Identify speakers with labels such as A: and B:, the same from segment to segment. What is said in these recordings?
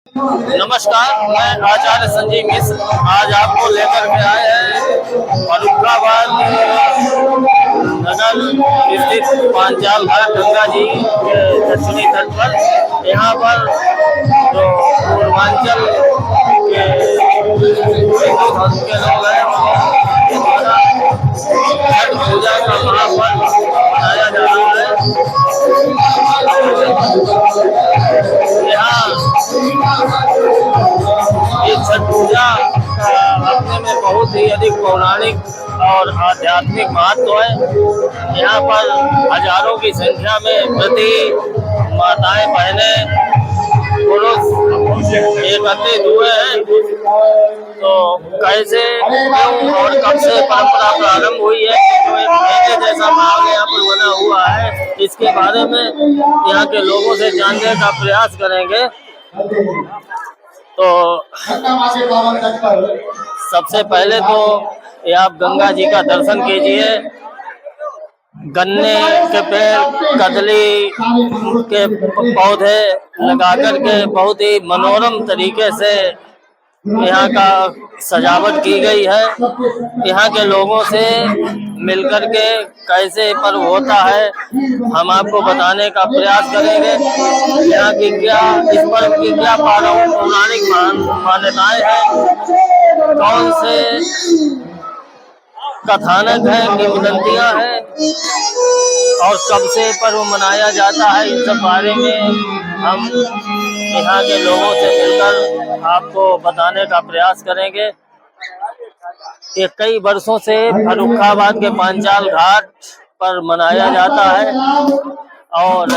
A: नमस्कार, मैं आचार्य संजीव मिश्र आज आपको लेकर के आए हैं फर्रुखाबाद नगर स्थित पांचाल घाट गंगा जी के दक्षिणी तट पर। यहाँ पर जो पूर्वांचल के हिंदू धर्म के लोग हैं वो द्वारा छठ पूजा का महापर्व मनाया जा रहा है। यहाँ ये छठ पूजा अपने में बहुत ही अधिक पौराणिक और आध्यात्मिक महत्व है। यहाँ पर हजारों की संख्या में व्रती माताएं बहनें पुरुष एकत्रित हुए हैं। तो कैसे क्यों और कब से परंपरा प्रारंभ हुई है, तो एक मेले जैसा माहौल यहाँ पर बना हुआ है, इसके बारे में यहाँ के लोगों से जानने का प्रयास करेंगे। तो सबसे पहले तो ये आप गंगा जी का दर्शन कीजिए। गन्ने के पेड़, कदली के पौधे लगा करके बहुत ही मनोरम तरीके से यहाँ का सजावट की गई है। यहाँ के लोगों से मिलकर के कैसे पर्व होता है हम आपको बताने का प्रयास करेंगे। यहाँ की क्या, इस पर्व की क्या पौराणिक मान्यताएं हैं, कौन से कथानक है, किंवदंतियां हैं और कब से पर्व मनाया जाता है, इन सब बारे में हम यहाँ के लोगों से मिलकर आपको बताने का प्रयास करेंगे। ये कई वर्षों से फर्रुखाबाद के पांचाल घाट पर मनाया जाता है और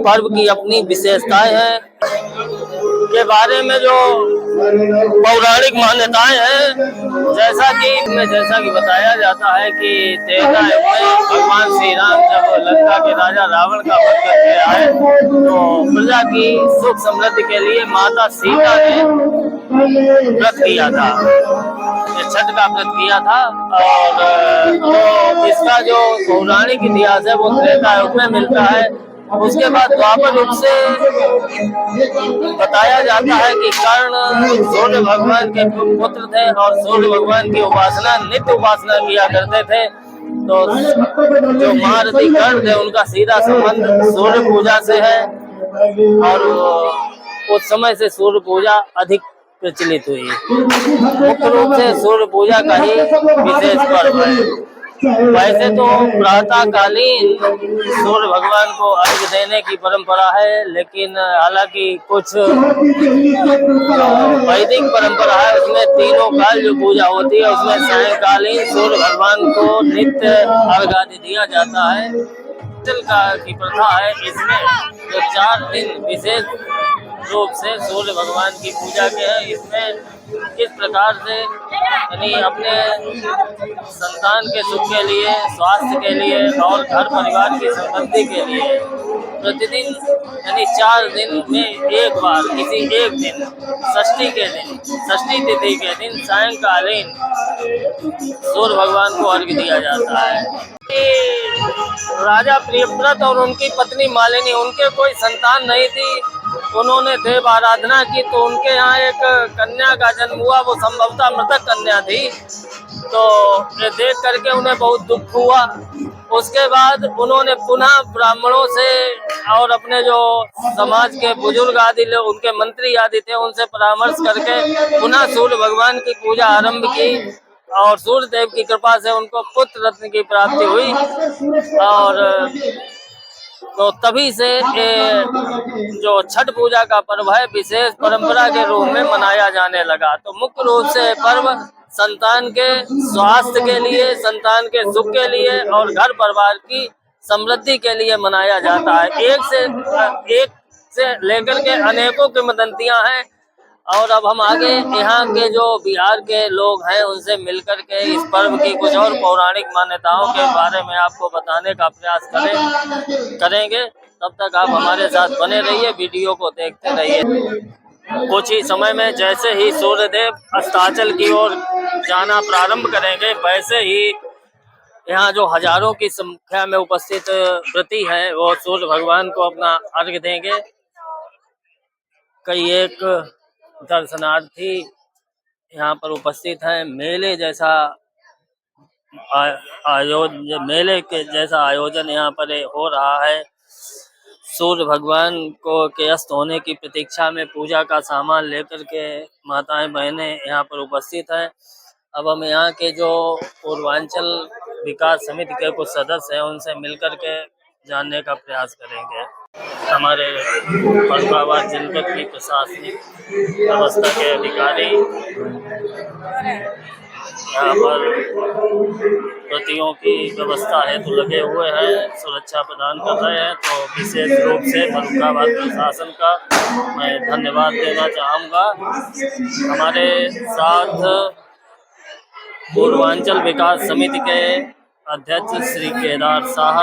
A: पर्व की अपनी विशेषताएं हैं। के बारे में जो पौराणिक मान्यताएं हैं, जैसा कि बताया जाता है कि त्रेता युग में भगवान श्री राम जब लंका के राजा रावण का वध करके आए तो प्रजा की सुख समृद्धि के लिए माता सीता ने व्रत किया था, छठ का व्रत किया था। और तो इसका जो पौराणिक इतिहास है वो त्रेता युग में मिलता है। उसके बाद द्वापर युग से बताया जाता है कि कर्ण सूर्य भगवान के पुत्र थे और सूर्य भगवान की उपासना, नित्य उपासना किया करते थे। तो जो महारथी कर्ण थे उनका सीधा संबंध सूर्य पूजा से है और उस समय से सूर्य पूजा अधिक प्रचलित हुई। मुख्य रूप से सूर्य पूजा का ही विशेष पर्व है। वैसे तो प्रातःकालीन सूर्य भगवान को अर्घ्य देने की परंपरा है, लेकिन हालांकि कुछ वैदिक परंपरा है उसमें तीनों काल जो पूजा होती है उसमें सायंकालीन सूर्य भगवान को नित्य अर्घ्य दिया जाता है। की प्रथा है, इसमें जो 4 दिन विशेष रूप से सूर्य भगवान की पूजा के हैं। इसमें किस प्रकार से यानी अपने संतान के सुख के लिए, स्वास्थ्य के लिए और घर परिवार की समृद्धि के लिए प्रतिदिन यानी 4 दिन में एक बार किसी एक दिन षष्ठी तिथि के दिन सायंकालीन सूर्य भगवान को अर्घ्य दिया जाता है। राजा प्रियव्रत और उनकी पत्नी मालिनी, उनके कोई संतान नहीं थी, उन्होंने देव आराधना की तो उनके यहाँ एक कन्या का जन्म हुआ। वो संभवतः मृतक कन्या थी। तो ये देख करके उन्हें बहुत दुख हुआ। उसके बाद उन्होंने पुनः ब्राह्मणों से और अपने जो समाज के बुजुर्ग आदि लोग, उनके मंत्री आदि थे, उनसे परामर्श करके पुनः सूर्य भगवान की पूजा आरंभ की और सूर्य देव की कृपा से उनको पुत्र रत्न की प्राप्ति हुई। और तो तभी से जो छठ पूजा का पर्व है विशेष परंपरा के रूप में मनाया जाने लगा। तो मुख्य रूप से पर्व संतान के स्वास्थ्य के लिए, संतान के सुख के लिए और घर परिवार की समृद्धि के लिए मनाया जाता है। एक से लेकर के अनेकों किंवदंतियां हैं। और अब हम आगे यहाँ के जो बिहार के लोग हैं उनसे मिलकर के इस पर्व की कुछ और पौराणिक मान्यताओं के बारे में आपको बताने का प्रयास करेंगे। तब तक आप हमारे साथ बने रहिए, वीडियो को देखते रहिए। कुछ ही समय में जैसे ही सूर्यदेव अस्ताचल की ओर जाना प्रारंभ करेंगे, वैसे ही यहाँ जो हजारों की संख्या में उपस्थित व्रती हैं वो सूर्य भगवान को अपना अर्घ्य देंगे। कई एक दर्शनार्थी यहाँ पर उपस्थित हैं। मेले जैसा आयोजन, मेले के जैसा आयोजन यहाँ पर हो रहा है। सूर्य भगवान को के अस्त होने की प्रतीक्षा में पूजा का सामान लेकर के माताएं बहनें यहाँ पर उपस्थित हैं। अब हम यहाँ के जो पूर्वांचल विकास समिति के कुछ सदस्य हैं उनसे मिलकर के जानने का प्रयास करेंगे। हमारे फर्रुखाबाद जनपद की प्रशासनिक व्यवस्था के अधिकारी यहाँ पर प्रतियों की व्यवस्था हेतु लगे हुए हैं, सुरक्षा प्रदान कर रहे हैं। तो विशेष रूप से फर्रुखाबाद प्रशासन का मैं धन्यवाद देना चाहूँगा। हमारे साथ पूर्वांचल विकास समिति के अध्यक्ष श्री केदार शाह,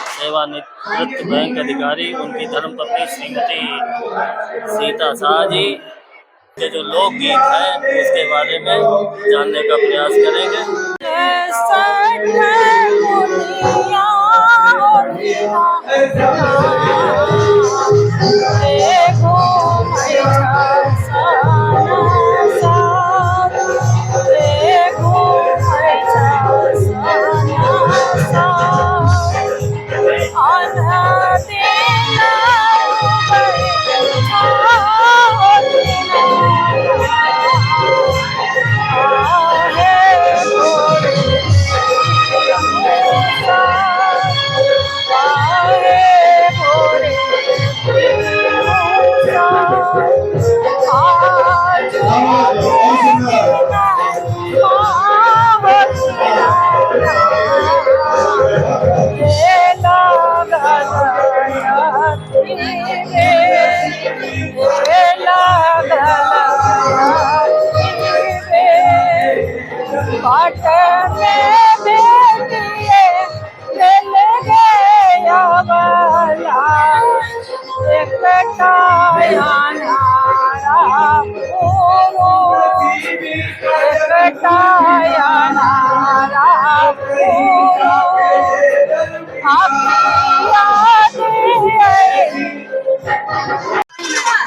A: सेवानिवृत्त बैंक अधिकारी, उनकी धर्मपत्नी श्रीमती सीता शाह जी के जो लोकगीत है उसके बारे में जानने का प्रयास करेंगे।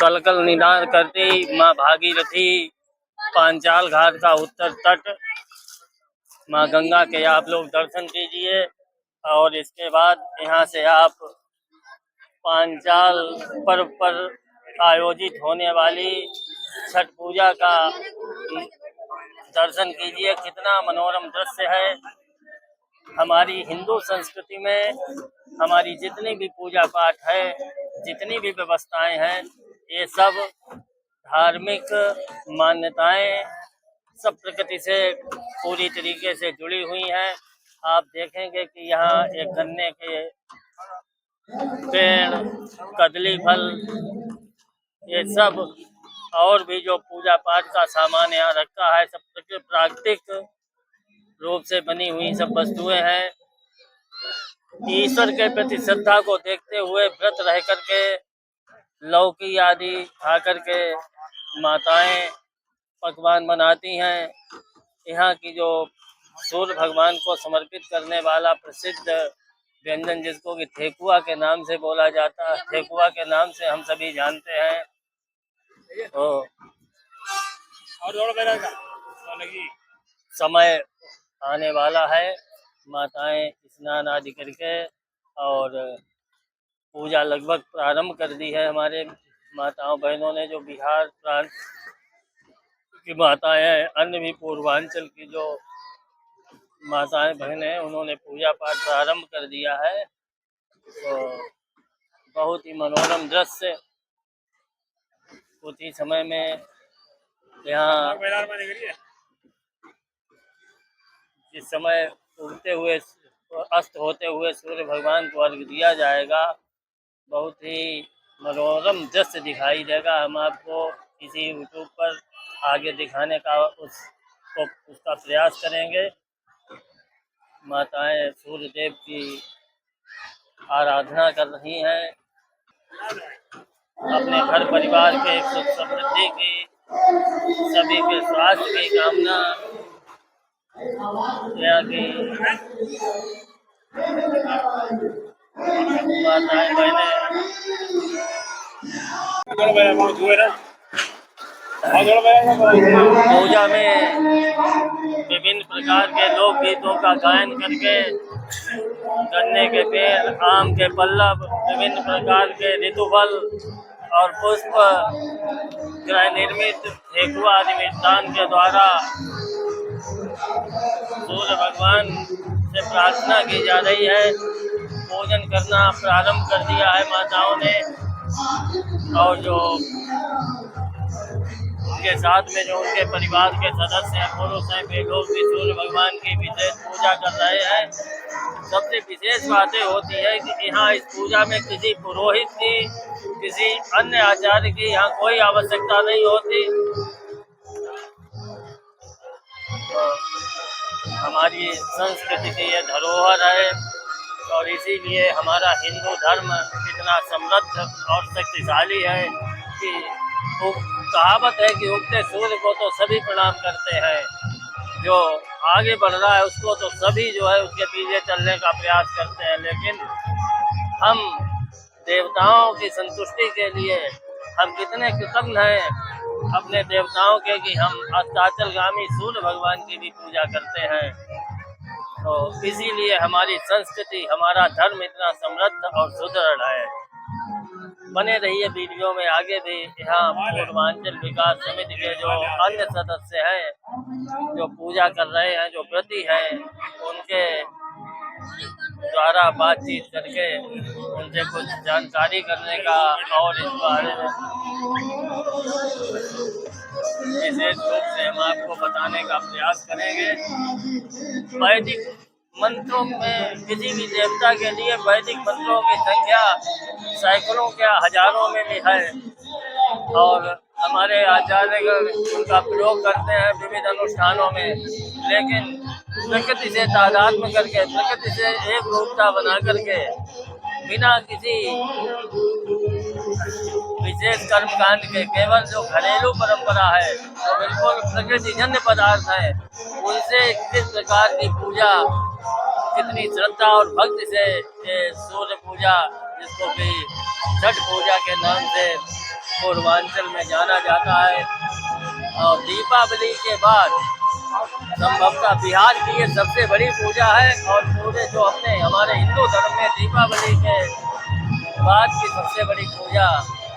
A: कलकल निनाद करती माँ भागीरथी पांचाल घाट का उत्तर तट माँ गंगा के आप लोग दर्शन कीजिए। और इसके बाद यहाँ से आप पांचाल पर्व पर आयोजित होने वाली छठ पूजा का दर्शन कीजिए। कितना मनोरम दृश्य है। हमारी हिंदू संस्कृति में हमारी जितनी भी पूजा पाठ है, जितनी भी व्यवस्थाएं हैं, ये सब धार्मिक मान्यताएं सब प्रकृति से पूरी तरीके से जुड़ी हुई हैं। आप देखेंगे कि यहाँ एक गन्ने के पेड़, कदली फल, ये सब और भी जो पूजा पाठ का सामान यहाँ रखा है सब प्राकृतिक रूप से बनी हुई सब वस्तुएं हैं। ईश्वर के प्रति श्रद्धा को देखते हुए व्रत रह करके लौकी आदि खा करके माताएं पकवान बनाती हैं। यहाँ की जो सूर्य भगवान को समर्पित करने वाला प्रसिद्ध व्यंजन जिसको कि ठेकुआ के नाम से बोला जाता है, ठेकुआ के नाम से हम सभी जानते हैं। तो समय आने वाला है, माताएं स्नान आदि करके और पूजा लगभग प्रारंभ कर दी है। हमारे माताओं बहनों ने, जो बिहार प्रांत की माताएं हैं, अन्य भी पूर्वांचल की जो माताएं बहनें हैं, उन्होंने पूजा पाठ प्रारंभ कर दिया है। तो बहुत ही मनोरम दृश्य कुछ ही समय में यहाँ जिस समय उगते हुए अस्त होते हुए सूर्य भगवान को अर्घ्य दिया जाएगा, बहुत ही मनोरम दृश्य दिखाई देगा। हम आपको किसी यूट्यूब पर आगे दिखाने का उसका प्रयास करेंगे। माताएं सूर्य देव की आराधना कर रही हैं, अपने घर परिवार के सुख समृद्धि की, सभी के स्वास्थ्य की कामना यहाँ की माताएं बहनें पूजा में विभिन्न प्रकार के लोक गीतों का गायन करके गन्ने के पेड़, आम के पल्लव, विभिन्न प्रकार के ऋतुफल और पुष्प, गृह निर्मित ठेकुआ आदि मिष्टान के द्वारा सूर्य भगवान से प्रार्थना की जा रही है। पूजन करना प्रारंभ कर दिया है माताओं ने, और जो उनके साथ में जो उनके परिवार के सदस्य हैं, पुरुष हैं, वे लोग भी सूर्य भगवान की विशेष पूजा कर रहे हैं। सबसे विशेष बातें होती है कि यहाँ इस पूजा में किसी पुरोहित की, किसी अन्य आचार्य की यहाँ कोई आवश्यकता नहीं होती। तो हमारी संस्कृति की ये धरोहर है, और इसीलिए हमारा हिंदू धर्म इतना समृद्ध और शक्तिशाली है कि वो कहावत है कि उगते सूर्य को तो सभी प्रणाम करते हैं, जो आगे बढ़ रहा है उसको तो सभी जो है उसके पीछे चलने का प्रयास करते हैं। लेकिन हम देवताओं की संतुष्टि के लिए हम कितने कृतज्ञ हैं अपने देवताओं के कि हम अस्ताचलगामी सूर्य भगवान की भी पूजा करते हैं। तो इसीलिए हमारी संस्कृति, हमारा धर्म इतना समृद्ध और सुदृढ़ है। बने रहिए वीडियो में आगे भी। यहाँ पूर्वांचल विकास समिति के जो अन्य सदस्य हैं जो पूजा कर रहे हैं, जो व्रती हैं, उनके द्वारा बातचीत करके उनसे कुछ जानकारी करने का और इस बारे में विशेष रूप से हम आपको बताने का प्रयास करेंगे। वैदिक मंत्रों में किसी भी देवता के लिए वैदिक मंत्रों की संख्या सैकड़ों क्या हजारों में भी है, और हमारे आचार्य उनका प्रयोग करते हैं विविध अनुष्ठानों में। लेकिन प्रकृति से तादात्म्य करके, प्रकृति से एक रूपता बना करके, बिना किसी विशेष कर्मकांड के, केवल जो घरेलू परंपरा है, तो बिल्कुल प्रकृतिजन्य पदार्थ है, उनसे किस प्रकार की पूजा, कितनी श्रद्धा और भक्ति से ये सूर्य पूजा, जिसको कि छठ पूजा के नाम से पूर्वांचल में जाना जाता है, और दीपावली के बाद संभवतः बिहार की ये सबसे बड़ी पूजा है। और पूरे जो हमारे हिंदू धर्म में दीपावली के बाद की सबसे बड़ी पूजा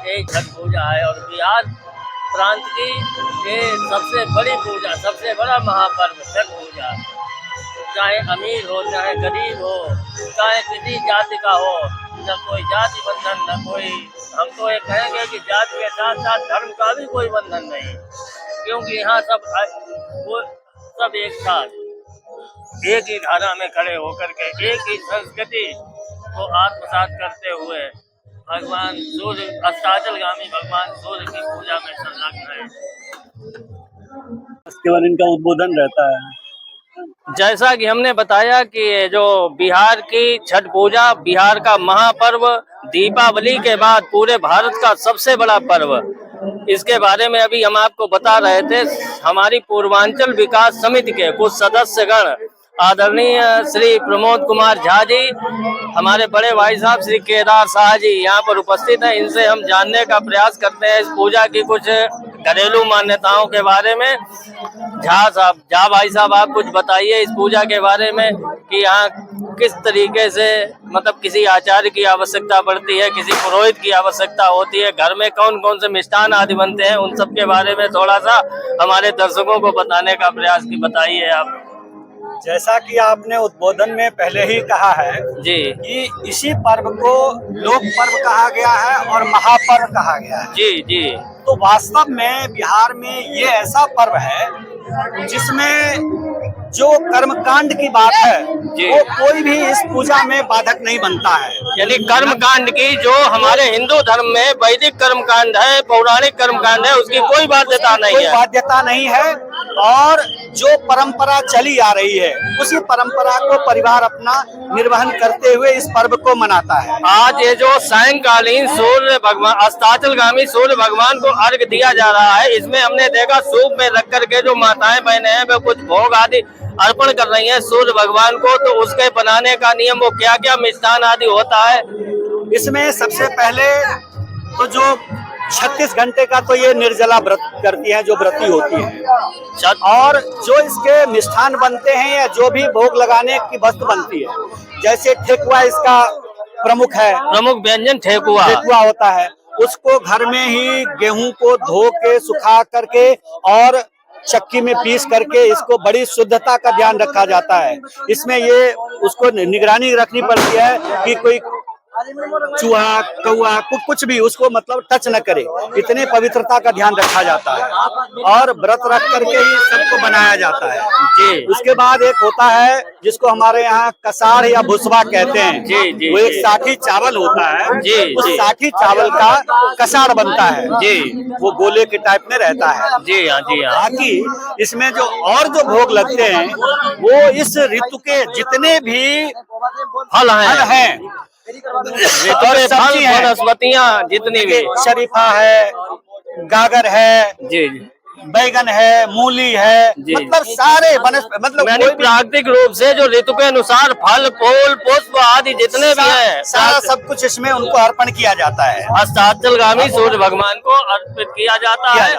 A: यही छठ पूजा है, और बिहार प्रांत की ये सबसे बड़ी पूजा, सबसे बड़ा महापर्व छठ पूजा। चाहे अमीर हो, चाहे गरीब हो, चाहे किसी जाति का हो, न कोई जाति बंधन, न कोई, हम तो ये कहेंगे कि जाति के साथ साथ धर्म का भी कोई बंधन नहीं, क्योंकि यहाँ सब एक साथ एक ही धारा में खड़े होकर के एक ही संस्कृति को आत्मसात करते हुए भगवान सूर्य, अस्ताचलगामी भगवान सूर्य की पूजा में संलग्न है।
B: इसके बाद इनका उद्बोधन रहता है।
A: जैसा कि हमने बताया कि जो बिहार की छठ पूजा, बिहार का महापर्व, दीपावली के बाद पूरे भारत का सबसे बड़ा पर्व, इसके बारे में अभी हम आपको बता रहे थे। हमारी पूर्वांचल विकास समिति के कुछ सदस्यगण, आदरणीय श्री प्रमोद कुमार झा जी, हमारे बड़े भाई साहब श्री केदार शाह जी यहाँ पर उपस्थित हैं। इनसे हम जानने का प्रयास करते हैं इस पूजा की कुछ घरेलू मान्यताओं के बारे में। झा भाई साहब, आप कुछ बताइए इस पूजा के बारे में कि यहाँ किस तरीके से, मतलब किसी आचार्य की आवश्यकता पड़ती है, किसी पुरोहित की आवश्यकता होती है, घर में कौन कौन से मिष्ठान आदि बनते हैं, उन सब के बारे में थोड़ा सा हमारे दर्शकों को बताने का प्रयास की बताइए आप।
B: जैसा कि आपने उद्बोधन में पहले ही कहा है
A: जी
B: कि इसी पर्व को लोक पर्व कहा गया है और महापर्व कहा गया है।
A: जी जी।
B: तो वास्तव में बिहार में ये ऐसा पर्व है जिसमें जो कर्मकांड की बात है वो कोई भी इस पूजा में बाधक नहीं बनता है।
A: यानी कर्मकांड की, जो हमारे हिंदू धर्म में वैदिक कर्मकांड है, पौराणिक कर्मकांड है, उसकी कोई बाध्यता नहीं है,
B: कोई बाध्यता नहीं है। और जो परंपरा चली आ रही है उसी परंपरा को परिवार अपना निर्वहन करते हुए इस पर्व को मनाता है।
A: आज ये जो सायंकालीन सूर्य भगवान, अस्ताचलगामी सूर्य भगवान को अर्घ दिया जा रहा है, इसमें हमने देखा सूप में रख करके जो माताएं बहनें हैं वो कुछ भोग आदि अर्पण कर रही हैं सूर्य भगवान को। तो उसके बनाने का नियम, वो क्या क्या मिष्ठान आदि होता है?
B: इसमें सबसे पहले तो जो 36 घंटे का तो ये निर्जला व्रत करती हैं, जो व्रती होती हैं। और जो इसके मिष्ठान बनते हैं या जो भी भोग लगाने की वस्तु बनती है, जैसे ठेकुआ इसका प्रमुख है,
A: प्रमुख व्यंजन ठेकुआ
B: होता है। उसको घर में ही गेहूं को धो के सुखा करके और चक्की में पीस करके इसको बड़ी शुद्धता का ध्यान रखा जाता है। इसमें ये उसको निगरानी रखनी पड़ती है कि कोई चूहा कौआ कुछ भी उसको मतलब टच न करे, इतने पवित्रता का ध्यान रखा जाता है और व्रत रख करके ही सबको बनाया जाता है जी। उसके बाद एक होता है जिसको हमारे यहाँ कसार या भुसवा कहते हैं
A: जी जी,
B: वो एक साठी चावल होता है
A: जी,
B: उस
A: जी।
B: साठी चावल का कसार बनता है
A: जी,
B: वो गोले के टाइप में रहता है
A: जी हाँ जी हाँ।
B: बाकी इसमें जो और जो भोग लगते हैं वो इस ऋतु के जितने भी
A: फल
B: फल
A: हैं
B: हैं
A: और फल वनस्पतियाँ जितनी भी,
B: शरीफा है, गागर है,
A: जी जी
B: बैगन है, मूली है,
A: जी।
B: मतलब सारे मतलब
A: मैंने
B: कोई भी
A: प्राकृतिक रूप से जो ऋतु के अनुसार फल फूल पुष्प आदि जितने भी हैं
B: सारा सब कुछ इसमें उनको अर्पण किया जाता है।
A: अस्ताचलगामी सूर्य भगवान को अर्पित किया जाता है।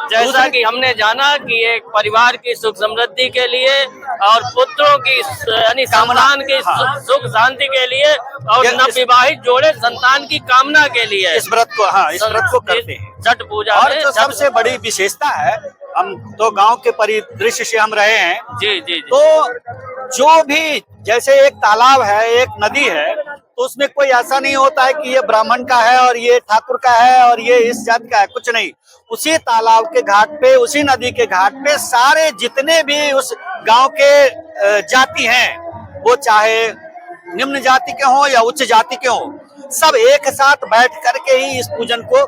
A: जैसा कि हमने जाना कि एक परिवार की सुख समृद्धि के लिए और पुत्रों की यानी संतान की सुख शांति के लिए और नवविवाहित जोड़े संतान की कामना के लिए
B: इस व्रत को करते हैं।
A: छठ पूजा
B: और
A: में
B: जो सबसे बड़ी विशेषता है, हम तो गांव के परिदृश्य से हम रहे हैं
A: जी जी जी।
B: तो जो भी जैसे एक तालाब है, एक नदी है, तो उसमें कोई ऐसा नहीं होता है कि ये ब्राह्मण का है और ये ठाकुर का है और ये इस जात का है, कुछ नहीं। उसी तालाब के घाट पे, उसी नदी के घाट पे सारे जितने भी उस गांव के जाति हैं, वो चाहे निम्न जाति के हों या उच्च जाति के हों, सब एक साथ बैठ करके ही इस पूजन को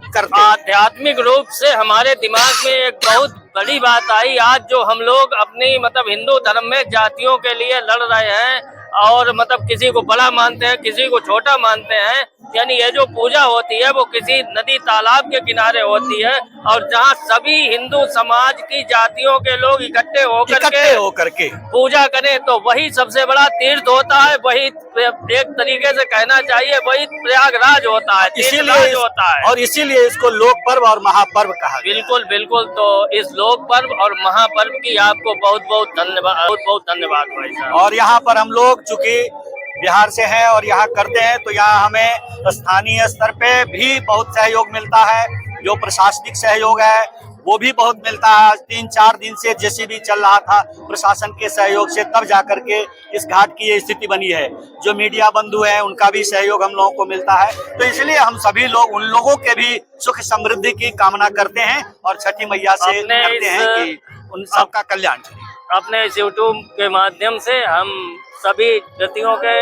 B: करते हैं।
A: आध्यात्मिक रूप से हमारे दिमाग में एक बहुत बड़ी बात आई आज, जो हम लोग अपनी मतलब हिंदू धर्म में जातियों के लिए लड़ रहे हैं और मतलब किसी को बड़ा मानते हैं, किसी को छोटा मानते हैं। यानी ये जो पूजा होती है वो किसी नदी तालाब के किनारे होती है और जहाँ सभी हिंदू समाज की जातियों के लोग इकट्ठे होकर के पूजा करें तो वही सबसे बड़ा तीर्थ होता है। वही एक तरीके से कहना चाहिए वही प्रयागराज होता है, इसीलिए होता है और
B: इसीलिए इसको लोक पर्व और महापर्व कहा।
A: बिल्कुल बिल्कुल। तो इस लोक पर्व और महापर्व की आपको बहुत बहुत धन्यवाद भाई साहब।
B: और यहाँ पर हम लोग चूंकि बिहार से हैं और यहाँ करते हैं तो यहाँ हमें स्थानीय स्तर पे भी बहुत सहयोग मिलता है। जो प्रशासनिक सहयोग है वो भी बहुत मिलता है। 3-4 दिन से जेसीबी चल रहा था प्रशासन के सहयोग से, तब जाकर के इस घाट की ये स्थिति बनी है। जो मीडिया बंधु है उनका भी सहयोग हम लोगों को मिलता है। तो इसलिए हम सभी लोग उन लोगों के भी सुख समृद्धि की कामना करते हैं और छठी मैया से करते हैं कि उन सबका कल्याण।
A: अपने इस यूट्यूब के माध्यम से हम सभी व्रतियों के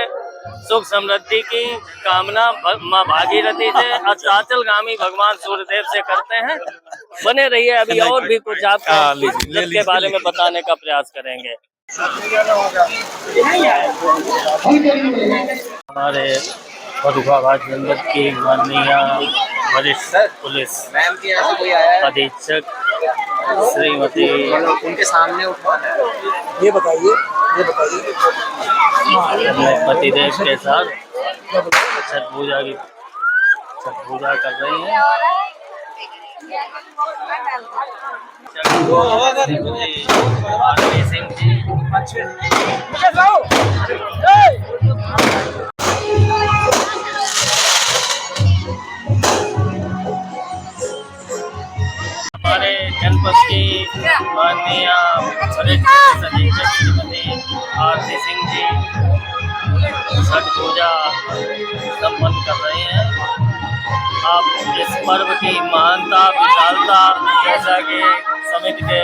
A: सुख समृद्धि की कामना माँ भागीरथी से अस्ताचलगामी भगवान सूर्यदेव से करते हैं। बने रहिए, अभी और भी कुछ आपको व्रत के बारे में बताने का प्रयास करेंगे। हमारे फर्रुखाबाद जनपद की माननीय वरिष्ठ पुलिस अधीक्षक श्रीमती,
C: उनके सामने उठवाना है।
B: ये बताइए
A: अपने पतिदेव के साथ छठ पूजा कर रही हैं। आरती सिंह जी, हमारे जनपद की माननीय वरिष्ठ अधीक्षक श्रीमती आरती सिंह जी छठ पूजा संपन्न कर रहे हैं। आप इस पर्व की महानता विशालता, जैसा कि समिति के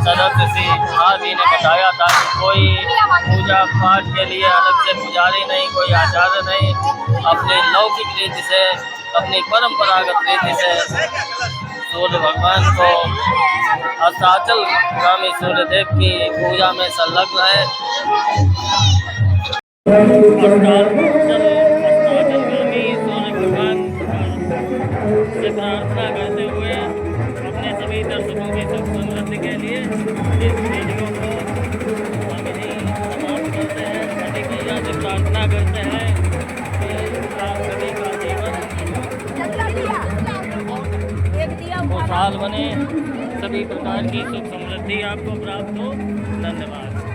A: सदस्य श्री जी ने बताया था कि कोई पूजा पाठ के लिए अलग से पुजारी नहीं, कोई आचार्य नहीं, अपने लौकिक रीति से, अपनी परंपरागत रीति से सूर्य भगवान को अस्ताचलगामी सूर्यदेव की पूजा में संलग्न है। अस्ताचलगामी सूर्य भगवान से प्रार्थना करते हुए अपने सभी दर्शकों की सुख समृद्धि के लिए इस वीडियो को हम यहीं समाप्त करते हैं। छठी मैया से प्रार्थना करते हैं कि आप सभी का जीवन खुशहाल बने, सभी प्रकार की सुख समृद्धि आपको प्राप्त हो। धन्यवाद।